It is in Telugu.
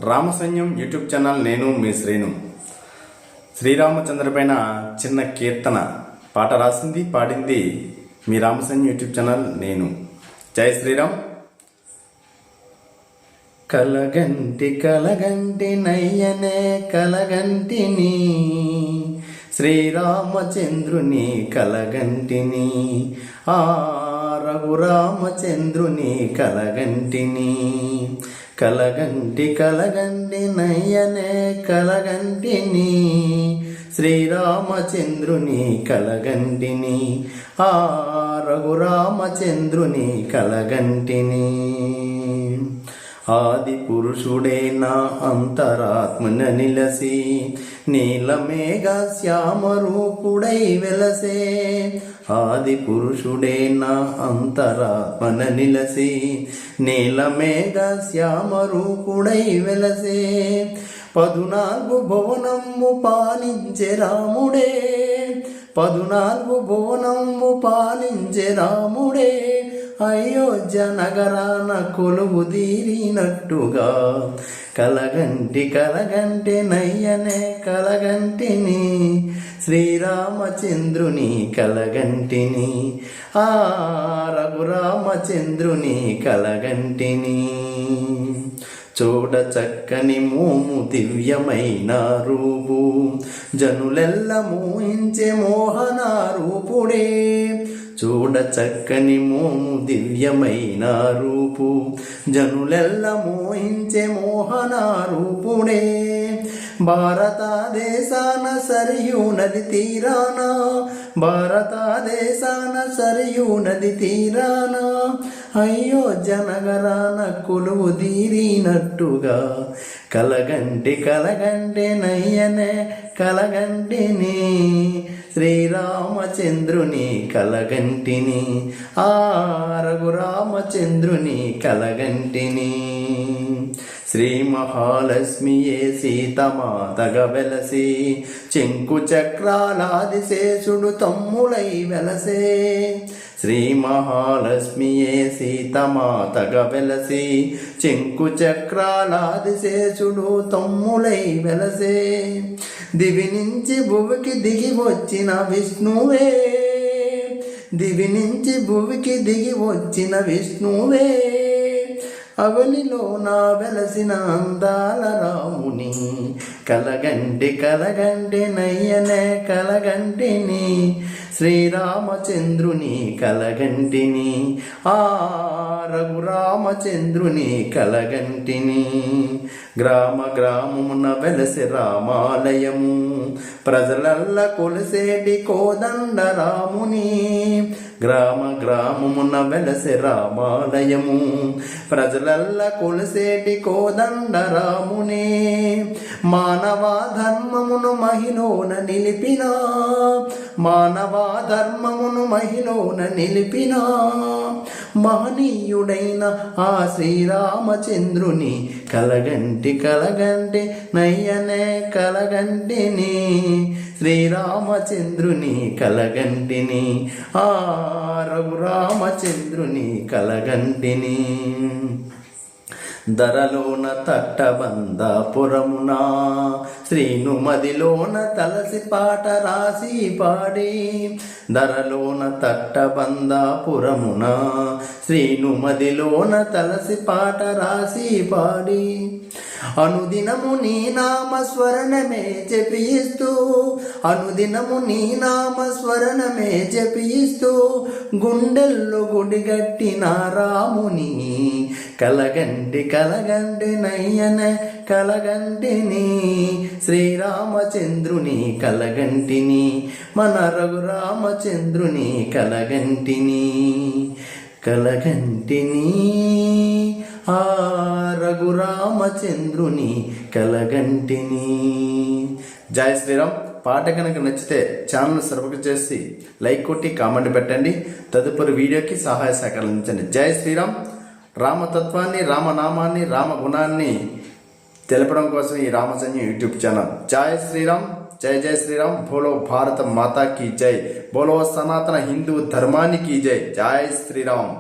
రామసైన్యం యూట్యూబ్ ఛానల్ నేను మీ శ్రీను. శ్రీరామచంద్ర పైన చిన్న కీర్తన పాట రాసింది పాడింది మీ రామసైన్యం యూట్యూబ్ ఛానల్ నేను. జై శ్రీరామ్. కలగంటి కలగంటి నయ్యనే కలగంటిని, శ్రీరామచంద్రుని కలగంటిని, ఆ రఘురామచంద్రుని కలగంటిని. కలగంటి కలగంటి నయ్యనే కలగంటిని, శ్రీరామచంద్రుని కలగంటిని, ఆ రఘురామచంద్రుని కలగంటిని. ఆది పురుషుడే నా అంతరాత్మన నిలసి, నీలమేఘ శ్యామరూపుడై వెలసే. ఆది పురుషుడే నా అంతరాత్మన నిలసి, నీలమేఘ శ్యామరూపుడై వెలసే. 14 భువనము పాలించే రాముడే, 14 భువనము పాలించే రాముడే, అయోధ్య నగరాన కొలువు తీరినట్టుగా. కలగంటి కలగంటి నయ్యనే కలగంటిని, శ్రీరామచంద్రుని కలగంటిని, ఆ రఘురామచంద్రుని కలగంటిని. చూడ చక్కని మోము దివ్యమైన రూపు, జనులెల్ల మోహించే మోహన రూపుడే. చూడ చక్కని మోము దివ్యమైన రూపు, జనులెల్ల మోహించే మోహన రూపుడే. భారతదేశాన సరియు నది తీరాన, భారతదేశాన సరియు నది తీరాన, అయోధ్య నగరాన కొలువు తీరినట్టుగా. కలగంటి కలగంటి నయ్యనే కలగంటిని, శ్రీరామచంద్రుని కలగంటిని, ఆ రఘురామచంద్రుని కలగంటిని. శ్రీ మహాలక్ష్మియే సీతమాతగా వెలసి, చెంకు చక్రాలాదిశేషుడు తమ్ములై వెలసే. శ్రీ మహాలక్ష్మియే సీతమాతగా వెలసి, చెంకు చక్రాలాదిశేషుడు తమ్ములై వెలసే. దివి నుంచి భువికి దిగి వచ్చిన విష్ణువే, దివి నుంచి భువికి దిగి వచ్చిన విష్ణువే, అవనిలో నా వెలసిన అందాల రాముని. కలగంటి కలగంటి నయ్యనే కలగంటిని, శ్రీరామచంద్రుని కలగంటిని, ఆ రఘురామచంద్రుని కలగంటిని. గ్రామ గ్రామమున వెలసి రామాలయము, ప్రజలల్ల కొలిసేటి కోదండ రాముని. గ్రామ గ్రామమున వెలసి రామాలయము, ప్రజలల్ల కొలిసేటి కోదండ రాముని. మానవ ధర్మమును మహిలోన నిలిపిన, మానవ ధర్మమును మహిలోన నిలిపిన, మహనీయుడైన ఆ శ్రీరామచంద్రుని కలగంటి కలగంటి నయ్యనే కలగంటిని, శ్రీరామచంద్రుని కలగంటిని, ఆ రఘురామచంద్రుని కలగంటిని. ధరలోన తట్టబందాపురమున, శ్రీను మదిలోన తలసి పాట రాసి పాడి. ధరలోన తట్టబందాపురమున, శ్రీను మదిలోన తలసి పాట రాసి పాడి. అనుదినము నీ నామస్మరణమే జపిస్తూ, అనుదినము నీ నామస్మరణమే జపిస్తూ, గుండెల్లో గుడిగట్టిన రాముని. కలగంటి కలగంటి నయ్యనే కలగంటిని, శ్రీరామచంద్రుని కలగంటిని, మన రఘురామచంద్రుని కలగంటిని. కలగంటిని, ఆ రఘురామచంద్రుని కలగంటిని. జై శ్రీరామ్. పాట కనుక నచ్చితే ఛానల్ సబ్స్క్రైబ్ చేసి లైక్ కొట్టి కామెంట్ పెట్టండి. తదుపరి వీడియోకి సహాయ సహకారాలు అందించండి. జై శ్రీరామ్. రామతత్వాన్ని, రామనామాన్ని, రామగుణాన్ని తెలపడం కోసం ఈ రామసైన్యం యూట్యూబ్ ఛానల్. జై శ్రీరామ్. జై జై శ్రీరామ్. బోలో భారత మాతా కీ జై. బోలో సనాతన హిందూ ధర్మానికి జై. జై శ్రీరామ్.